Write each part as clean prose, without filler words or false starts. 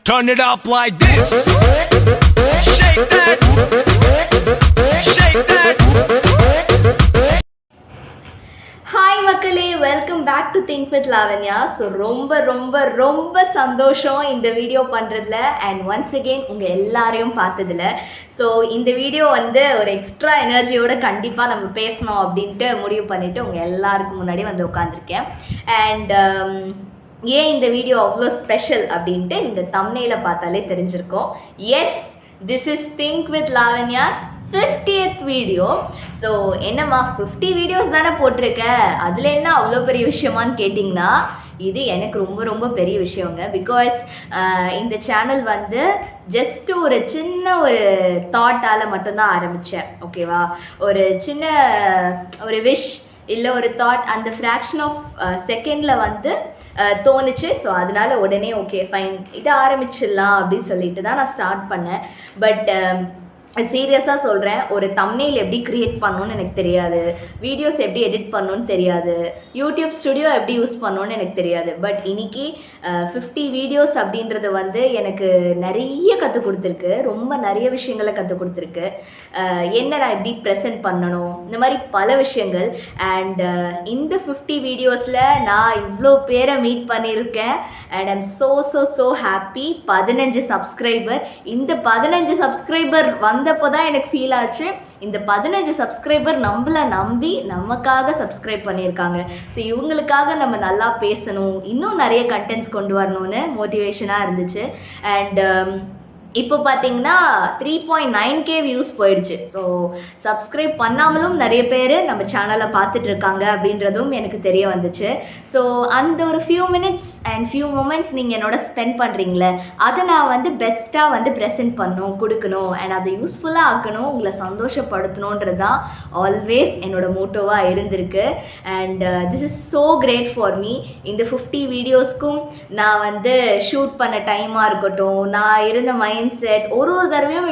Turn it up like this. Shake that. Shake that. Hi மக்களே, welcome back to Think with Lavanya. So ரொம்ப சந்தோஷம் இந்த video பண்ணுறதுல and once again உங்கள் எல்லாரையும் பார்த்ததில். ஸோ இந்த வீடியோ வந்து ஒரு எக்ஸ்ட்ரா எனர்ஜியோடு கண்டிப்பாக நம்ம பேசணும் அப்படின்ட்டு முடிவு பண்ணிவிட்டு உங்கள் எல்லாருக்கும் முன்னாடி வந்து உட்காந்துருக்கேன். அண்ட் ஏன் இந்த வீடியோ அவ்வளோ ஸ்பெஷல் அப்படின்ட்டு இந்த தம்ப்நெயில பார்த்தாலே தெரிஞ்சிருக்கோம். Yes, this is think with Lavanya's 50th video. So என்னம்மா 50 வீடியோஸ் தானே போட்டிருக்கேன், அதில் என்ன அவ்வளோ பெரிய விஷயமானு கேட்டிங்கன்னா, இது எனக்கு ரொம்ப பெரிய விஷயங்க. பிகாஸ் இந்த சேனல் வந்து ஜஸ்ட் ஒரு சின்ன ஒரு தாட்டால் மட்டும்தான் ஆரம்பித்தேன். ஓகேவா, ஒரு சின்ன ஒரு விஷ் இல்லை ஒரு தாட், அந்த ஃப்ராக்ஷன் ஆஃப் செகண்டில் வந்து தோணுச்சு. ஸோ அதனால உடனே ஓகே ஃபைன் இதை ஆரம்பிச்சிடலாம் அப்படின்னு சொல்லிட்டு தான் நான் ஸ்டார்ட் பண்ணேன். பட் சீரியஸாக சொல்கிறேன், ஒரு தம்ப்நெயில் எப்படி க்ரியேட் பண்ணணுன்னு எனக்கு தெரியாது, வீடியோஸ் எப்படி எடிட் பண்ணணுன்னு தெரியாது, யூடியூப் ஸ்டுடியோ எப்படி யூஸ் பண்ணணுன்னு எனக்கு தெரியாது. பட் இன்னைக்கு 50 வீடியோஸ் அப்படின்றது வந்து எனக்கு நிறைய கற்றுக் கொடுத்துருக்கு, ரொம்ப நிறைய விஷயங்களை கற்றுக் கொடுத்துருக்கு. என்ன நான் எப்படி ப்ரெசென்ட் பண்ணணும், இந்த மாதிரி பல விஷயங்கள். அண்ட் இந்த 50 வீடியோஸில் நான் இவ்வளோ பேரை மீட் பண்ணியிருக்கேன். And I'm so happy. 15 subscriber. இந்த 15 சப்ஸ்கிரைபர் வந்தப்போ தான் எனக்கு ஃபீல் ஆச்சு, இந்த 15 சப்ஸ்கிரைபர் நம்மளை நம்பி நமக்காக சப்ஸ்கிரைப் பண்ணியிருக்காங்க. ஸோ இவங்களுக்காக நம்ம நல்லா பேசணும், இன்னும் நிறைய கண்டென்ட்ஸ் கொண்டு வரணும்னு மோட்டிவேஷனாக இருந்துச்சு. அண்ட் இப்போ பார்த்தீங்கன்னா 3.9K வியூஸ் போயிடுச்சு. ஸோ சப்ஸ்கிரைப் பண்ணாமலும் நிறைய பேர் நம்ம சேனலை பார்த்துட்ருக்காங்க அப்படின்றதும் எனக்கு தெரிய வந்துச்சு. ஸோ அந்த ஒரு few minutes and few moments நீங்கள் என்னோட ஸ்பெண்ட் பண்ணுறீங்களே, அதை நான் வந்து பெஸ்ட்டாக வந்து ப்ரெசென்ட் பண்ணணும், கொடுக்கணும், அண்ட் அதை யூஸ்ஃபுல்லாக ஆக்கணும், உங்களை சந்தோஷப்படுத்தணுன்றது தான் ஆல்வேஸ் என்னோடய மோட்டோவாக இருந்திருக்கு. And this is so great for me. இந்த 50 வீடியோஸ்க்கும் நான் வந்து ஷூட் பண்ண டைமாக இருக்கட்டும், நான் இருந்த மைண்ட் செட் ஒரு தடவையும்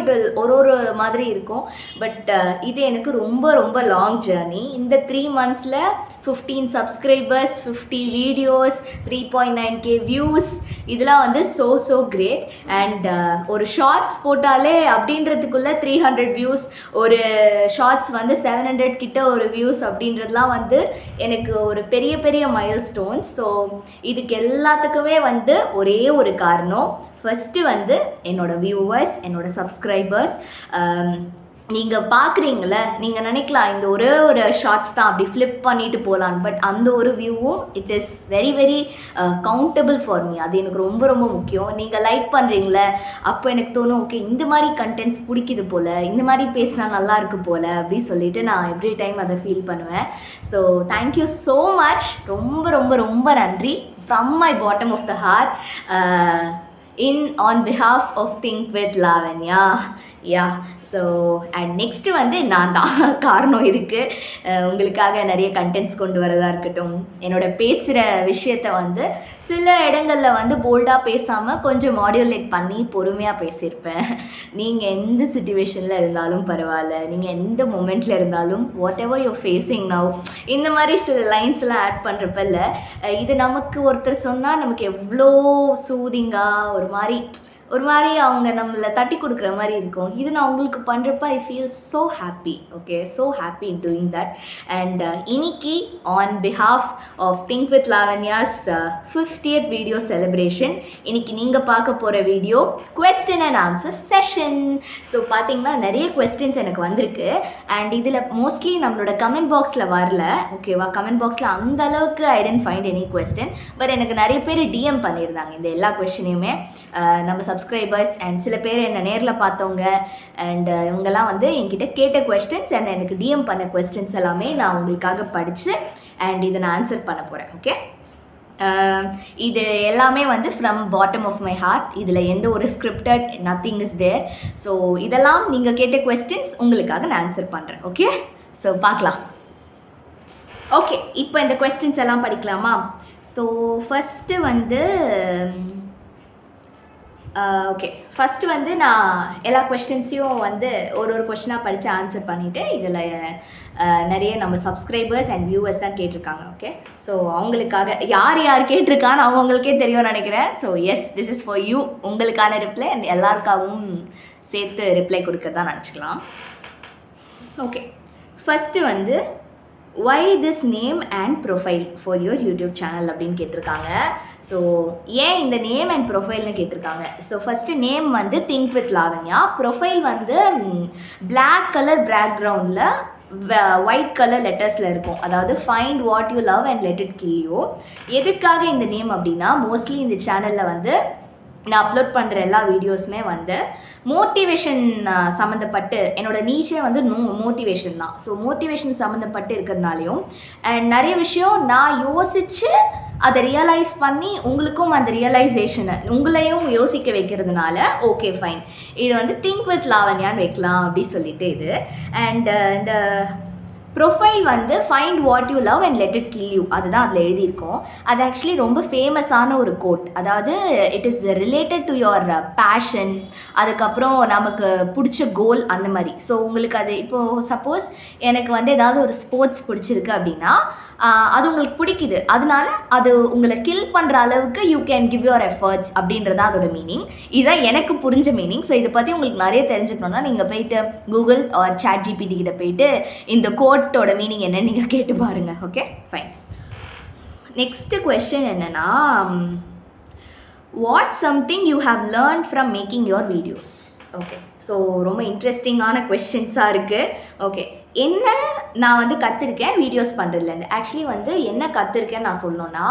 ஒரு மாதிரி இருக்கும். பட் இது எனக்கு ரொம்ப லாங் ஜேர்னி. இந்த 3 monthsல 15 சப்ஸ்கிரைபர்ஸ், 50 வீடியோஸ், 3.9K வியூஸ், இதெல்லாம் வந்து ஸோ கிரேட். அண்ட் ஒரு ஷார்ட்ஸ் போட்டாலே அப்படின்றதுக்குள்ளே 300 வியூஸ், ஒரு ஷார்ட்ஸ் வந்து 700 கிட்ட ஒரு வியூஸ் அப்படின்றதுலாம் வந்து எனக்கு ஒரு பெரிய மைல் ஸ்டோன்ஸ். ஸோ இதுக்கு எல்லாத்துக்குமே வந்து ஒரே ஒரு காரணம், ஃபஸ்ட்டு வந்து என்னோடய வியூவர்ஸ், என்னோடய சப்ஸ்கிரைபர்ஸ். நீங்கள் பார்க்குறீங்கள, நீங்கள் நினைக்கலாம் இந்த ஒரு ஷார்ட்ஸ் தான் அப்படி ஃப்ளிப் பண்ணிட்டு போகலான்னு, பட் அந்த ஒரு வியூவும் it is very countable for me. அது எனக்கு ரொம்ப முக்கியம். நீங்கள் லைக் பண்ணுறீங்களே, அப்போ எனக்கு தோணும் ஓகே இந்த மாதிரி கண்டென்ட்ஸ் பிடிக்குது போல், இந்த மாதிரி பேசினா நல்லா இருக்கு போல் அப்படின்னு சொல்லிட்டு நான் எவ்ரி டைம் அதை ஃபீல் பண்ணுவேன். So thank you so much. ரொம்ப நன்றி from my bottom of the heart. on behalf of Think with Lavanya. So and next வந்து நான் தான் காரணம் இருக்குது. உங்களுக்காக நிறைய கண்டென்ட்ஸ் கொண்டு வரதாக இருக்கட்டும், என்னோடய பேசுகிற விஷயத்தை வந்து சில இடங்களில் வந்து போல்டாக பேசாமல் கொஞ்சம் மாடுலேட் பண்ணி பொறுமையாக பேசியிருப்பேன். நீங்கள் எந்த சிச்சுவேஷனில் இருந்தாலும் பரவாயில்ல, நீங்கள் எந்த மொமெண்ட்டில் இருந்தாலும் what ever you facing now, இந்த மாதிரி சில லைன்ஸ்லாம் ஆட் பண்ணுறப்பல்ல, இது நமக்கு ஒருத்தர் சொன்னால் நமக்கு எவ்வளோ சூதிங்காக ஒரு மாதிரி அவங்க நம்மளை தட்டி கொடுக்குற மாதிரி இருக்கும். இது நான் உங்களுக்கு பண்ணுறப்ப I feel so happy. Okay, so happy in doing that. And இன்னைக்கு on behalf of Think with Lavanya's 50th video celebration, இன்னைக்கு நீங்கள் பார்க்க போகிற video question and answer session. So பார்த்தீங்கன்னா நிறைய கொஸ்டின்ஸ் எனக்கு வந்திருக்கு. அண்ட் இதில் மோஸ்ட்லி நம்மளோட கமெண்ட் பாக்ஸில் வரல. ஓகேவா, கமெண்ட் பாக்ஸில் அந்த அளவுக்கு I didn't find any question. But எனக்கு நிறைய பேர் டிஎம் பண்ணியிருந்தாங்க இந்த எல்லா கொஸ்டினையுமே. நம்ம சப்ஸ்கிரைபர்ஸ் அண்ட் சில பேர் என்னை நேரில் பார்த்தவங்க அண்ட் இவங்கெல்லாம் வந்து என்கிட்ட கேட்ட கொஸ்டின்ஸ் அண்ட் எனக்கு டிஎம் பண்ண கொஸ்டின்ஸ் எல்லாமே நான் உங்களுக்காக படித்து அண்ட் இதை நான் ஆன்சர் பண்ண போகிறேன். ஓகே, இது எல்லாமே வந்து from bottom of my heart. இதில் எந்த ஒரு scripted nothing is there. So இதெல்லாம் நீங்கள் கேட்ட கொஸ்டின்ஸ் உங்களுக்காக நான் ஆன்சர் பண்ணுறேன். ஓகே, ஸோ பார்க்கலாம். ஓகே, இப்போ இந்த கொஸ்டின்ஸ் எல்லாம் படிக்கலாமா? ஸோ ஃபஸ்ட்டு வந்து ஓகே, ஃபஸ்ட்டு வந்து நான் எல்லா கொஸ்டின்ஸையும் வந்து ஒரு கொஸ்டினாக படித்து ஆன்சர் பண்ணிவிட்டு இதில் நிறைய நம்ம சப்ஸ்கிரைபர்ஸ் அண்ட் வியூவர்ஸ் தான் கேட்டிருக்காங்க. ஓகே, ஸோ அவங்களுக்காக யார் கேட்டிருக்கான்னு அவங்களுக்கே தெரியும்னு நினைக்கிறேன். So yes, this is for you, உங்களுக்கான ரிப்ளை அண்ட் எல்லாருக்காகவும் சேர்த்து ரிப்ளை கொடுக்கறதா நினச்சிக்கலாம். ஓகே, ஃபஸ்ட்டு வந்து why this name and profile for your YouTube channel அப்படின்னு கேட்டிருக்காங்க. ஸோ ஏன் இந்த நேம் அண்ட் ப்ரொஃபைல்னு கேட்டிருக்காங்க. ஸோ ஃபஸ்ட்டு நேம் வந்து திங்க் வித் லாவண்யா, ப்ரொஃபைல் வந்து பிளாக் கலர் பேக்ரவுண்டில் ஒயிட் கலர் லெட்டர்ஸில் இருக்கும், அதாவது find what you love and let it kill you. எதுக்காக இந்த நேம் அப்படின்னா, மோஸ்ட்லி இந்த சேனலில் வந்து நான் அப்லோட் பண்ணுற எல்லா வீடியோஸுமே வந்து மோட்டிவேஷன் சம்மந்தப்பட்டு, என்னோடய நீச்சே வந்து மோட்டிவேஷன் தான். ஸோ மோட்டிவேஷன் சம்மந்தப்பட்டு இருக்கிறதுனாலையும் அண்ட் நிறைய விஷயம் நான் யோசித்து அதை ரியலைஸ் பண்ணி உங்களுக்கும் அந்த ரியலைசேஷனை உங்களையும் யோசிக்க வைக்கிறதுனால ஓகே ஃபைன், இது வந்து திங்க் வித் லாவண்யான்னு வைக்கலாம் அப்படி சொல்லிட்டு இது. அண்ட் இந்த ப்ரொஃபைல் வந்து find what you love and let it kill you, அதுதான் அதில் எழுதியிருக்கோம். அது ஆக்சுவலி ரொம்ப ஃபேமஸான ஒரு கோட், அதாவது it is related to your fashion, அதுக்கப்புறம் நமக்கு பிடிச்ச கோல் அந்த மாதிரி. ஸோ உங்களுக்கு அது இப்போது சப்போஸ் எனக்கு வந்து ஏதாவது ஒரு ஸ்போர்ட்ஸ் பிடிச்சிருக்கு அப்படின்னா அது உங்களுக்கு பிடிக்குது, அதனால அது உங்களை கில் பண்ணுற அளவுக்கு you can give your efforts அப்படின்றத அதோட மீனிங். இதுதான் எனக்கு புரிஞ்ச மீனிங். ஸோ இதை பற்றி உங்களுக்கு நிறைய தெரிஞ்சுக்கணுன்னா நீங்கள் போயிட்டு கூகுள் ஆர் ChatGPT கிட்ட போயிட்டு இந்த கோட்டோட மீனிங் என்னன்னு நீங்கள் கேட்டு பாருங்கள். Okay fine. நெக்ஸ்ட்டு கொஸ்டின் என்னென்னா, what something you have learn from making your videos. Okay, so ரொம்ப இன்ட்ரெஸ்டிங்கான கொஸ்டின்ஸாக இருக்குது. ஓகே, என்ன நான் வந்து கற்றுருக்கேன் வீடியோஸ் பண்ணுறதுலேருந்து. ஆக்சுவலி வந்து என்ன கற்றுருக்கேன்னு நான் சொல்லணுன்னா,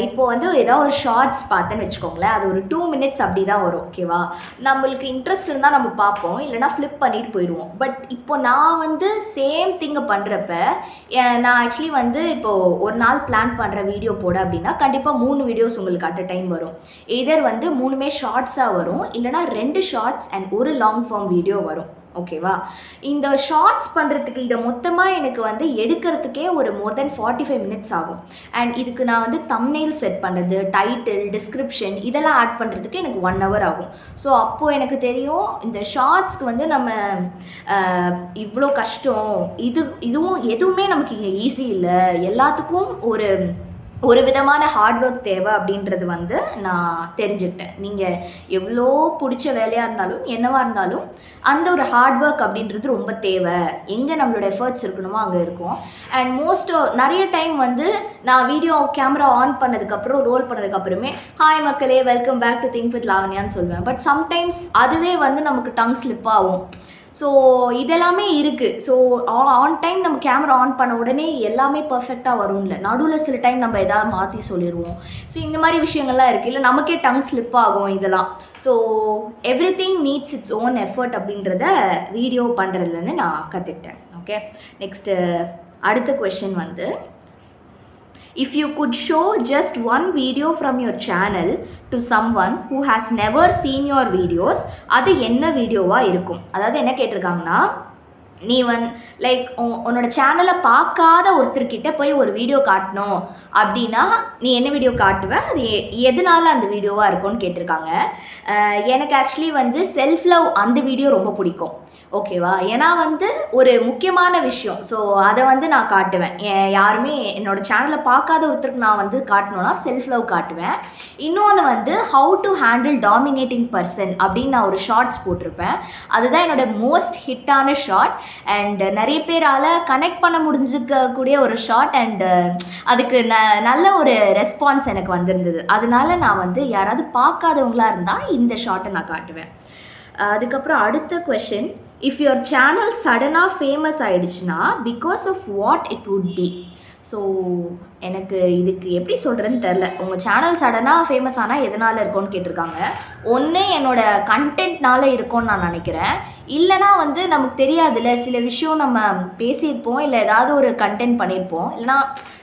இப்போது வந்து ஏதாவது ஒரு ஷார்ட்ஸ் பார்த்தேன்னு வச்சுக்கோங்களேன், அது ஒரு 2 minutes அப்படி தான் வரும். ஓகேவா, நம்மளுக்கு இன்ட்ரெஸ்ட் இருந்தால் நம்ம பார்ப்போம், இல்லைனா ஃப்ளிப் பண்ணிட்டு போயிடுவோம். பட் இப்போ நான் வந்து சேம் திங்கை பண்ணுறப்ப நான் ஆக்சுவலி வந்து இப்போது ஒரு நாள் பிளான் பண்ணுற வீடியோ போட அப்படின்னா கண்டிப்பாக 3 வீடியோஸ் உங்களுக்கு அட் அ டைம் வரும். எதர் வந்து 3மே ஷார்ட்ஸாக வரும், இல்லைனா 2 ஷார்ட்ஸ் அண்ட் ஒரு லாங் ஃபார்ம் வீடியோ வரும். ஓகேவா, இந்த ஷார்ட்ஸ் பண்ணுறதுக்கு இதை மொத்தமாக எனக்கு வந்து எடுக்கிறதுக்கே ஒரு மோர் தென் 45 minutes ஆகும். அண்ட் இதுக்கு நான் வந்து தம்ப்நெயில் செட் பண்ணுறது, டைட்டில், டிஸ்கிரிப்ஷன் இதெல்லாம் ஆட் பண்ணுறதுக்கு எனக்கு 1 hour ஆகும். ஸோ அப்போது எனக்கு தெரியும் இந்த ஷார்ட்ஸ்க்கு வந்து நம்ம இவ்வளோ கஷ்டம், இதுவும் எதுவுமே நமக்கு இங்கே ஈஸி இல்லை, எல்லாத்துக்கும் ஒரு விதமான ஹார்ட் ஒர்க் தேவை அப்படின்றது வந்து நான் தெரிஞ்சுக்கிட்டேன். நீங்கள் எவ்வளோ பிடிச்ச வேலையாக இருந்தாலும் என்னவாக இருந்தாலும் அந்த ஒரு ஹார்ட் ஒர்க் அப்படின்றது ரொம்ப தேவை. எங்கே நம்மளோட எஃபர்ட்ஸ் இருக்கணுமோ அங்கே இருக்கும். அண்ட் நிறைய டைம் வந்து நான் வீடியோ கேமரா ஆன் பண்ணதுக்கப்புறம் ரோல் பண்ணதுக்கப்புறமே ஹாய் மக்களே, welcome back to Think with லாவண்யான்னு சொல்லுவேன். பட் சம்டைம்ஸ் அதுவே வந்து நமக்கு டங் ஸ்லிப் ஆகும். ஸோ இதெல்லாமே இருக்குது. ஸோ ஆன் டைம் நம்ம கேமரா ஆன் பண்ண உடனே எல்லாமே பர்ஃபெக்டாக வரும், இல்லை நடுவில் சில டைம் நம்ம எதாவது மாற்றி சொல்லிடுவோம். ஸோ இந்த மாதிரி விஷயங்கள்லாம் இருக்குது, இல்லை நமக்கே டங் ஸ்லிப் ஆகும் இதெல்லாம். So everything needs its own effort அப்படின்றத வீடியோ பண்ணுறதுலேருந்து நான் கற்றுக்கிட்டேன். ஓகே, நெக்ஸ்ட்டு அடுத்த கொஸ்டின் வந்து, if you could show just one video from your channel to someone who has never seen your videos, அது என்ன வீடியோவாக இருக்கும்? அதாவது என்ன கேட்டிருக்காங்கன்னா, நீ லைக் உன்னோட சேனலை பார்க்காத ஒருத்தர்கிட்ட போய் ஒரு வீடியோ காட்டணும் அப்படின்னா நீ என்ன வீடியோ காட்டுவ, அது எதனால அந்த வீடியோவாக இருக்கும்னு கேட்டிருக்காங்க. எனக்கு ஆக்சுவலி வந்து செல்ஃப் லவ் அந்த வீடியோ ரொம்ப பிடிக்கும். ஓகேவா, ஏன்னா வந்து ஒரு முக்கியமான விஷயம். ஸோ அதை வந்து நான் காட்டுவேன். யாருமே என்னோடய சேனலை பார்க்காத ஒருத்தருக்கு நான் வந்து காட்டணும்னா செல்ஃப் லவ் காட்டுவேன். இன்னொன்று வந்து how to handle dominating person அப்படின்னு நான் ஒரு ஷார்ட்ஸ் போட்டிருப்பேன். அதுதான் என்னோடய மோஸ்ட் ஹிட்டான ஷார்ட் அண்ட் நிறைய பேரால் கனெக்ட் பண்ண முடிஞ்சிக்கக்கூடிய ஒரு ஷார்ட். அண்டு அதுக்கு நல்ல ஒரு ரெஸ்பான்ஸ் எனக்கு வந்திருந்தது. அதனால நான் வந்து யாராவது பார்க்காதவங்களாக இருந்தால் இந்த ஷார்ட்டை நான் காட்டுவேன். அதுக்கப்புறம் அடுத்த கொஷின், இஃப் யுவர் சேனல் சடனாக ஃபேமஸ் ஆகிடுச்சுன்னா because of what it would be. So எனக்கு இதுக்கு எப்படி சொல்கிறேன்னு தெரில. உங்கள் சேனல் சடனாக ஃபேமஸ் ஆனால் எதனால் இருக்கும்னு கேட்டிருக்காங்க. ஒன்று என்னோடய கண்டென்ட்னால இருக்கும்னு நான் நினைக்கிறேன். இல்லைனா வந்து நமக்கு தெரியாதுல்ல, சில விஷயம் நம்ம பேசியிருப்போம், இல்லை ஏதாவது ஒரு கண்டென்ட் பண்ணியிருப்போம், இல்லைனா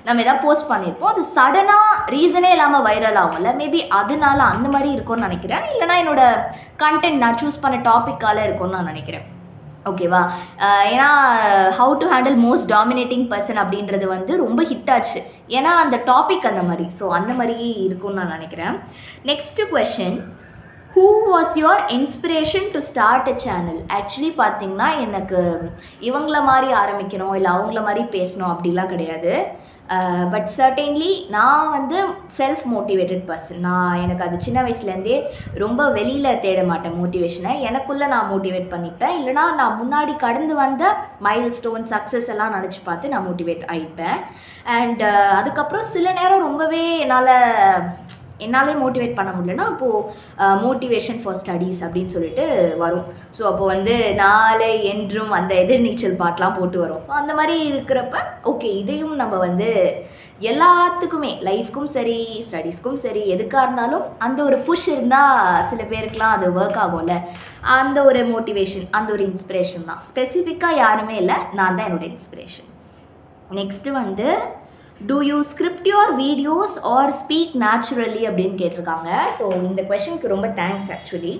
நம்ம எதாவது போஸ்ட் பண்ணியிருப்போம், அது சடனாக ரீசனே இல்லாமல் வைரல் ஆகும்ல, மேபி அதனால அந்த மாதிரி இருக்கும்னு நினைக்கிறேன். இல்லைனா என்னோடய கண்டென்ட் நான் சூஸ் பண்ண டாப்பிக்கால் இருக்கும்னு நான் நினைக்கிறேன். ஓகேவா, ஏன்னா how to handle most dominating person அப்படின்றது வந்து ரொம்ப ஹிட் ஆச்சு, ஏன்னா அந்த டாபிக் அந்த மாதிரி. ஸோ அந்த மாதிரி இருக்கும்னு நான் நினைக்கிறேன். Next question, who was your inspiration to start a channel? Actually பார்த்தீங்கன்னா எனக்கு இவங்கள மாதிரி ஆரம்பிக்கணும் இல்லை அவங்கள மாதிரி பேசணும் அப்படிலாம் கிடையாது. பட் சர்டென்லி நான் வந்து செல்ஃப் மோட்டிவேட்டட் பர்சன். எனக்கு அது சின்ன வயசுலேருந்தே ரொம்ப வெளியில் தேட மாட்டேன் மோட்டிவேஷனை. எனக்குள்ளே நான் மோட்டிவேட் பண்ணிப்பேன். இல்லைனா நான் முன்னாடி கடந்து வந்த மைல் ஸ்டோன் சக்ஸஸ் எல்லாம் நினச்சி பார்த்து நான் மோட்டிவேட் ஆகிப்பேன். அண்ட் அதுக்கப்புறம் சில நேரம் ரொம்பவே என்னாலே மோட்டிவேட் பண்ண முடியலன்னா அப்போது மோட்டிவேஷன் ஃபார் ஸ்டடீஸ் அப்படின்னு சொல்லிட்டு வரும். ஸோ அப்போது வந்து நாளை என்றும் அந்த எதிர்நீச்சல் பாட்டெலாம் போட்டு வரும். ஸோ அந்த மாதிரி இருக்கிறப்ப ஓகே இதையும் நம்ம வந்து எல்லாத்துக்குமே லைஃப்க்கும் சரி ஸ்டடீஸ்க்கும் சரி எதுக்காக இருந்தாலும் அந்த ஒரு புஷ் இருந்தால் சில பேருக்குலாம் அது ஒர்க் ஆகும்ல. அந்த ஒரு மோட்டிவேஷன் அந்த ஒரு இன்ஸ்பிரேஷன் தான். ஸ்பெசிஃபிக்காக யாருமே இல்லை, நான் தான் என்னோடய இன்ஸ்பிரேஷன். நெக்ஸ்ட்டு வந்து do you script your videos or speak naturally அப்படின்னு கேட்டிருக்காங்க. ஸோ இந்த கொஷனுக்கு ரொம்ப தேங்க்ஸ். ஆக்சுவலி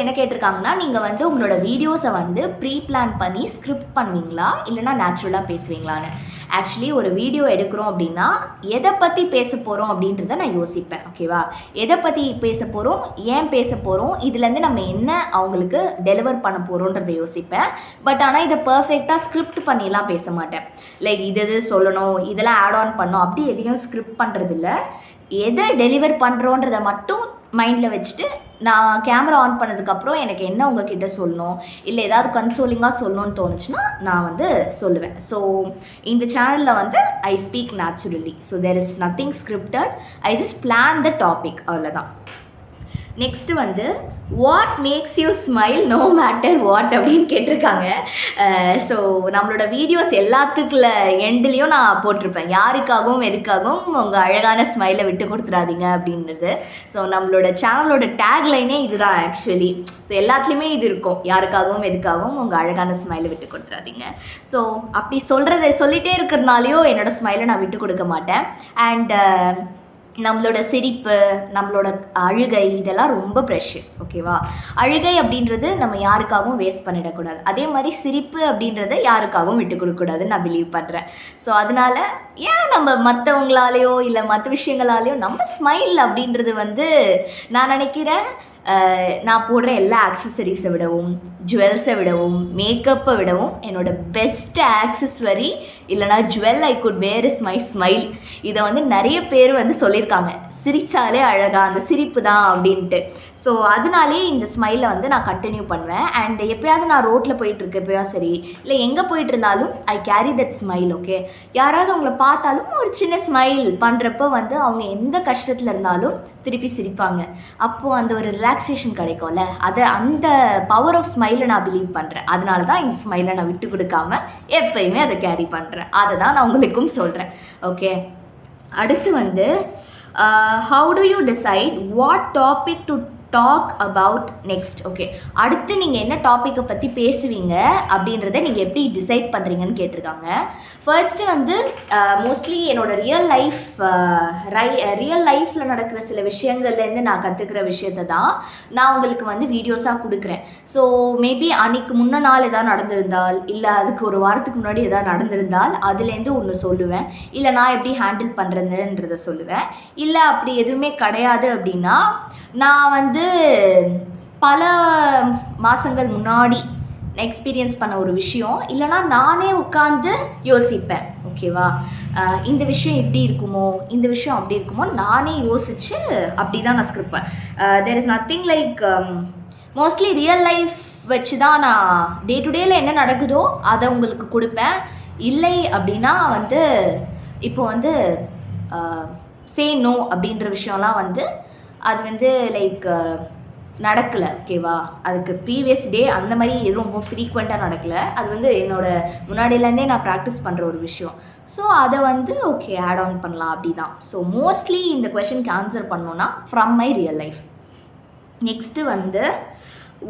என்ன கேட்டிருக்காங்கன்னா நீங்கள் வந்து உங்களோட வீடியோஸை வந்து ப்ரீ பிளான் பண்ணி ஸ்கிரிப்ட் பண்ணுவீங்களா இல்லைனா நேச்சுரலாக பேசுவீங்களான்னு. ஆக்சுவலி ஒரு வீடியோ எடுக்கிறோம் அப்படின்னா எதை பற்றி பேச போகிறோம் அப்படின்றத நான் யோசிப்பேன். ஓகேவா, எதை பற்றி பேச போகிறோம், ஏன் பேச போகிறோம், இதுலேருந்து நம்ம என்ன அவங்களுக்கு டெலிவர் பண்ண போகிறோன்றதை யோசிப்பேன். பட் ஆனால் இதை பர்ஃபெக்டாக ஸ்கிரிப்ட் பண்ணிலாம் பேச மாட்டேன். லைக் இது சொல்லணும் இதெல்லாம் ஆட் ஆன் பண்ணோம் அப்படி எதையும் ஸ்கிரிப்ட் பண்ணுறதில்ல. எதை டெலிவர் பண்ணுறோன்றதை மட்டும் மைண்டில் வச்சுட்டு நான் கேமரா ஆன் பண்ணதுக்கப்புறம் எனக்கு என்ன உங்ககிட்ட சொல்லணும் இல்லை ஏதாவது கன்சோலிங்காக சொல்லணும்னு தோணுச்சுன்னா நான் வந்து சொல்லுவேன். ஸோ இந்த சேனலில் வந்து I speak naturally. So there is nothing scripted, I just plan the topic, அவ்வளோதான். நெக்ஸ்ட்டு வந்து what makes you smile no matter what அப்படின்னு கேட்டிருக்காங்க. ஸோ நம்மளோட வீடியோஸ் எல்லாத்துக்குள்ள எண்ட்லேயும் நான் போட்டிருப்பேன் யாருக்காகவும் எதுக்காகவும் உங்கள் அழகான ஸ்மைலை விட்டு கொடுத்துடாதீங்க அப்படின்றது. ஸோ நம்மளோட சேனலோட டேக்லைனே இதுதான் ஆக்சுவலி. ஸோ எல்லாத்துலேயுமே இது இருக்கும், யாருக்காகவும் எதுக்காகவும் உங்கள் அழகான ஸ்மைலை விட்டு கொடுத்துடாதீங்க. ஸோ அப்படி சொல்லிகிட்டே இருக்கிறதுனாலையும் என்னோடய ஸ்மைலை நான் விட்டு கொடுக்க மாட்டேன். அண்ட் நம்மளோட சிரிப்பு நம்மளோட அழுகை இதெல்லாம் ரொம்ப ப்ரெஷியஸ். ஓகேவா, அழுகை அப்படின்றது நம்ம யாருக்காகவும் வேஸ்ட் பண்ணிடக்கூடாது. அதே மாதிரி சிரிப்பு அப்படின்றத யாருக்காகவும் விட்டு கொடுக்கக்கூடாதுன்னு நான் பிலீவ் பண்ணுறேன். ஸோ அதனால் ஏன் நம்ம மற்றவங்களாலேயோ இல்லை மற்ற விஷயங்களாலேயோ நம்ம ஸ்மைல் அப்படின்றது வந்து நான் நினைக்கிறேன் நான் போடுற எல்லா ஆக்சசரிஸை விடவும் ஜுவல்ஸை விடவும் மேக்கப்பை விடவும் என்னோடய பெஸ்ட் ஆக்சஸ்வரி இல்லைனா jewel I could wear is my smile. இதை வந்து நிறைய பேர் வந்து சொல்லியிருக்காங்க, சிரித்தாலே அழகா அந்த சிரிப்பு தான் அப்படின்ட்டு. ஸோ அதனாலே இந்த ஸ்மைலை வந்து நான் கண்டினியூ பண்ணுவேன். அண்ட் எப்போயாவது நான் ரோட்டில் போயிட்டுருக்கேன் எப்போயா சரி இல்லை எங்கே போயிட்டு இருந்தாலும் ஐ கேரி தட் ஸ்மைல். ஓகே, யாராவது அவங்கள பார்த்தாலும் ஒரு சின்ன ஸ்மைல் பண்ணுறப்போ வந்து அவங்க எந்த கஷ்டத்தில் இருந்தாலும் திருப்பி சிரிப்பாங்க. அப்போது அந்த ஒரு ரிலாக்ஸேஷன் கிடைக்கும்ல, அந்த பவர் ஆஃப் ஸ்மைலை நான் பிலீவ் பண்ணுறேன். அதனால தான் இந்த ஸ்மைலை நான் விட்டு கொடுக்காம எப்பயுமே அதை கேரி பண்ணுறேன். அதை தான் நான் உங்களுக்கும் சொல்கிறேன். ஓகே, அடுத்து வந்து how do you decide what topic to talk about next? Okay, அடுத்து நீங்கள் என்ன டாப்பிக்கை பற்றி பேசுவீங்க அப்படின்றத நீங்கள் எப்படி டிசைட் பண்ணுறீங்கன்னு கேட்டிருக்காங்க. ஃபர்ஸ்ட்டு வந்து மோஸ்ட்லி என்னோடய ரியல் லைஃப்பில் நடக்கிற சில விஷயங்கள்லேருந்து நான் கற்றுக்கிற விஷயத்தை தான் நான் உங்களுக்கு வந்து வீடியோஸாக கொடுக்குறேன். ஸோ மேபி அன்றைக்கு முன்ன நாள் எதாவது நடந்திருந்தால் இல்லை அதுக்கு ஒரு வாரத்துக்கு முன்னாடி எதாவது நடந்திருந்தால் அதுலேருந்து ஒன்று சொல்லுவேன். இல்லை நான் எப்படி ஹேண்டில் பண்ணுறதுன்றதை சொல்லுவேன். இல்லை அப்படி எதுவுமே கிடையாது அப்படின்னா நான் வந்து பல மாதங்கள் முன்னாடி எக்ஸ்பீரியன்ஸ் பண்ண ஒரு விஷயம் இல்லைனா நானே உட்காந்து யோசிப்பேன். ஓகேவா, இந்த விஷயம் இப்படி இருக்குமோ இந்த விஷயம் அப்படி இருக்குமோ நானே யோசித்து அப்படி தான் நான் script there is nothing like mostly real life வச்சு தான் நான் டே டு டேயில் என்ன நடக்குதோ அதை உங்களுக்கு கொடுப்பேன். இல்லை அப்படின்னா வந்து இப்போ வந்து சே நோ அப்படின்ற விஷயம்லாம் வந்து அது வந்து லைக் நடக்கலை. ஓகேவா, அதுக்கு ப்ரீவியஸ் டே அந்த மாதிரி ரொம்ப ஃப்ரீக்வெண்ட்டாக நடக்கலை. அது வந்து என்னோடய முன்னாடியிலேருந்தே நான் ப்ராக்டிஸ் பண்ணுற ஒரு விஷயம். ஸோ அதை வந்து ஓகே ஆட் ஆன் பண்ணலாம் அப்படி தான். ஸோ மோஸ்ட்லி இந்த கொஷனுக்கு ஆன்சர் பண்ணோன்னா from my real life. Next வந்து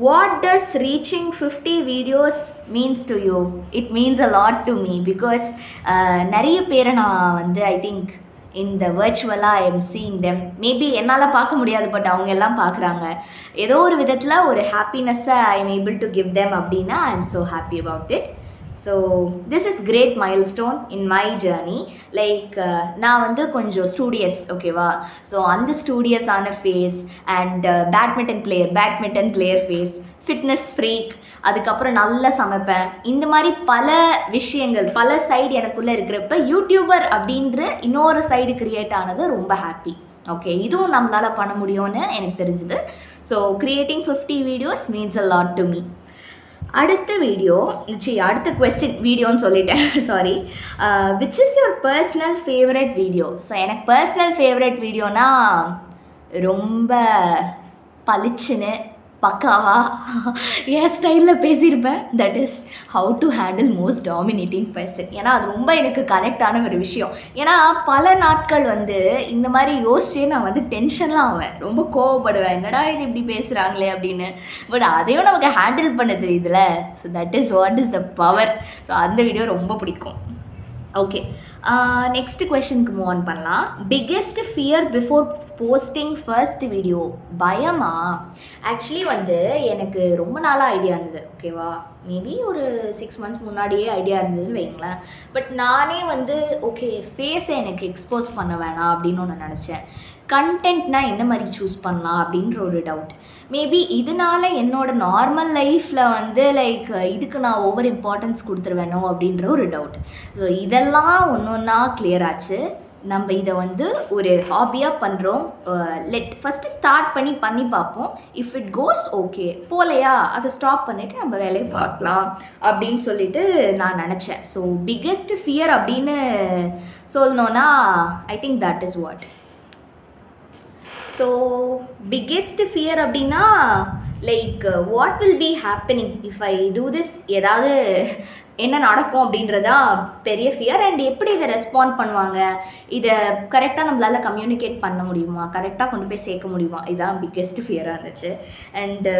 what does reaching 50 videos means to you? It means a lot to me because நிறைய பேரை நான் வந்து ஐ திங்க் இந்த வர்ச்சுவலாக I am seeing them. Maybe என்னால் பார்க்க முடியாது, பட் அவங்க எல்லாம் பார்க்குறாங்க. ஏதோ ஒரு விதத்தில் ஒரு ஹாப்பினஸ்ஸை I am able to give them அப்படின்னா I am so happy about it. So this is great milestone in my journey. Like நான் வந்து கொஞ்சம் ஸ்டூடியஸ், ஓகேவா? ஸோ அந்த ஸ்டூடியஸான phase and badminton player phase, fitness freak, அதுக்கப்புறம் நல்லா சமைப்பேன், இந்த மாதிரி பல விஷயங்கள், பல சைடு எனக்குள்ளே இருக்கிறப்ப யூடியூபர் அப்படின்ற இன்னொரு சைடு க்ரியேட் ஆனது ரொம்ப ஹாப்பி. ஓகே, இதுவும் நம்மளால் பண்ண முடியும்னு எனக்கு தெரிஞ்சுது. So creating 50 videos means a lot to me. அடுத்த கொஸ்டின் வீடியோன்னு சொல்லிட்டேன், sorry. Which is your personal favourite video? So எனக்கு பர்சனல் ஃபேவரட் வீடியோனா ரொம்ப பளிச்சுன்னு பக்காவா என் ஸ்டைலில் பேசியிருப்பேன். That is how to handle most dominating person. ஏன்னா அது ரொம்ப எனக்கு கனெக்ட் ஆன ஒரு விஷயம். ஏன்னா பல நாட்கள் வந்து இந்த மாதிரி யோசிச்சே நான் வந்து டென்ஷன்லாம் ஆவேன், ரொம்ப கோவப்படுவேன், என்னடா இது இப்படி பேசுகிறாங்களே அப்படின்னு. பட் அதையும் நமக்கு ஹேண்டில் பண்ண தெரியுதுல. So that is what is the power. So அந்த வீடியோ ரொம்ப பிடிக்கும். ஓகே, நெக்ஸ்ட் கொஷனுக்கு மூவ் ஆன் பண்ணலாம். Biggest fear before posting first video? பயமா? ஆக்சுவலி வந்து எனக்கு ரொம்ப நாளாக ஐடியா இருந்தது, ஓகேவா? மேபி ஒரு 6 மந்த்ஸ் முன்னாடியே ஐடியா இருந்ததுன்னு வைங்களேன். பட் நானே வந்து ஓகே, ஃபேஸை எனக்கு எக்ஸ்போஸ் பண்ண வேணாம் அப்படின்னு ஒன்று நினச்சேன். கண்டென்ட்னா என்ன மாதிரி சூஸ் பண்ணலாம் அப்படின்ற ஒரு டவுட். மேபி இதனால என்னோட நார்மல் லைஃப்பில் வந்து லைக் இதுக்கு நான் ஓவர் இம்பார்ட்டன்ஸ் கொடுத்துருவேனோ அப்படின்ற ஒரு டவுட். ஸோ இதெல்லாம் ஒன்று ஒன்றா கிளியர் ஆச்சு. நம்ம இதை வந்து ஒரு ஹாபியாக பண்ணுறோம். ஃபஸ்ட்டு ஸ்டார்ட் பண்ணி பார்ப்போம். இஃப் இட் கோஸ் ஓகே, போகலையா அதை ஸ்டாப் பண்ணிவிட்டு நம்ம வேலையை பார்க்கலாம் அப்படின்னு சொல்லிட்டு நான் நினச்சேன். ஸோ பிக்கெஸ்ட் ஃபியர் அப்படின்னு சொல்லணுன்னா I think that is what. So biggest fear அப்படின்னா like what will be happening if I do this, ஏதாவது என்ன நடக்கும் அப்படின்றதா பெரிய ஃபியர். அண்ட் எப்படி இதை ரெஸ்பாண்ட் பண்ணுவாங்க, இதை கரெக்டாக நம்மளால் கம்யூனிகேட் பண்ண முடியுமா, கரெக்டாக கொண்டு போய் சேர்க்க முடியுமா, இதுதான் பிக்கெஸ்ட் ஃபியராக இருந்துச்சு. அண்டு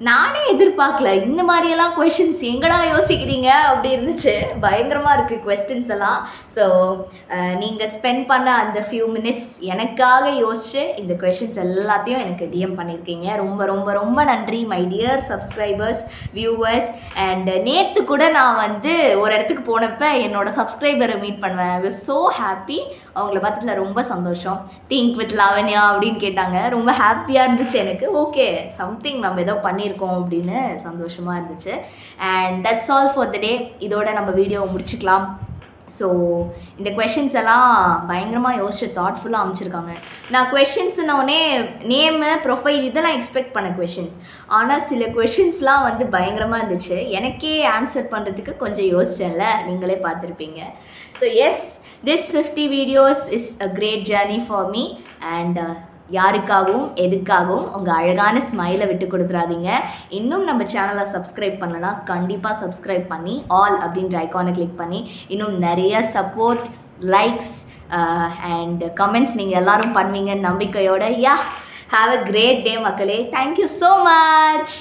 நானே எதிர்பார்க்கல இந்த மாதிரியெல்லாம் கொஷின்ஸ் எங்கடா யோசிக்கிறீங்க அப்படி இருந்துச்சு. பயங்கரமாக இருக்குது கொஸ்டின்ஸ் எல்லாம். ஸோ நீங்கள் ஸ்பெண்ட் பண்ண அந்த ஃபியூ மினிட்ஸ் எனக்காக யோசிச்சு இந்த கொஷின்ஸ் எல்லாத்தையும் எனக்கு டிஎம் பண்ணியிருக்கீங்க. ரொம்ப ரொம்ப ரொம்ப நன்றி my dear subscribers, viewers. And நேற்று கூட நான் வந்து ஒரு இடத்துக்கு போனப்ப என்னோட சப்ஸ்கிரைபரை மீட் பண்ணுவேன். I was so happy. அவங்கள பார்த்ததுல ரொம்ப சந்தோஷம். திங்க் வித் லாவண்யா அப்படின்னு கேட்டாங்க. ரொம்ப ஹாப்பியாக இருந்துச்சு எனக்கு. ஓகே, சம்திங் நம்ம ஏதோ பண்ணியிருக்கோம் அப்படின்னு சந்தோஷமாக இருந்துச்சு. And that's all for the day. இதோட நம்ம வீடியோவை முடிச்சுக்கலாம். ஸோ இந்த கொஷின்ஸ் எல்லாம் பயங்கரமாக யோசிச்சு தாட்ஃபுல்லாக அமைச்சிருக்காங்க. நான் கொஷின்ஸ்னோடனே நேமு, ப்ரொஃபைல் இதெல்லாம் எக்ஸ்பெக்ட் பண்ண கொஷின்ஸ். ஆனால் சில கொஷின்ஸ்லாம் வந்து பயங்கரமாக இருந்துச்சு. எனக்கே ஆன்சர் பண்ணுறதுக்கு கொஞ்சம் யோசிச்சேன்ல, நீங்களே பார்த்துருப்பீங்க. So yes, this 50 videos is a great journey for me. And யாருக்காகவும் எதுக்காகவும் உங்கள் அழகான ஸ்மைலை விட்டு கொடுத்துறாதீங்க. இன்னும் நம்ம சேனலை சப்ஸ்கிரைப் பண்ணலாம், கண்டிப்பாக சப்ஸ்கிரைப் பண்ணி ஆல் அப்படின்ற ஐக்கானை கிளிக் பண்ணி இன்னும் நிறைய சப்போர்ட், லைக்ஸ் அண்ட் கமெண்ட்ஸ் நீங்கள் எல்லோரும் பண்ணுவீங்கன்னு நம்பிக்கையோட. யா, ஹாவ் அ கிரேட் டே மக்களே. Thank you so much.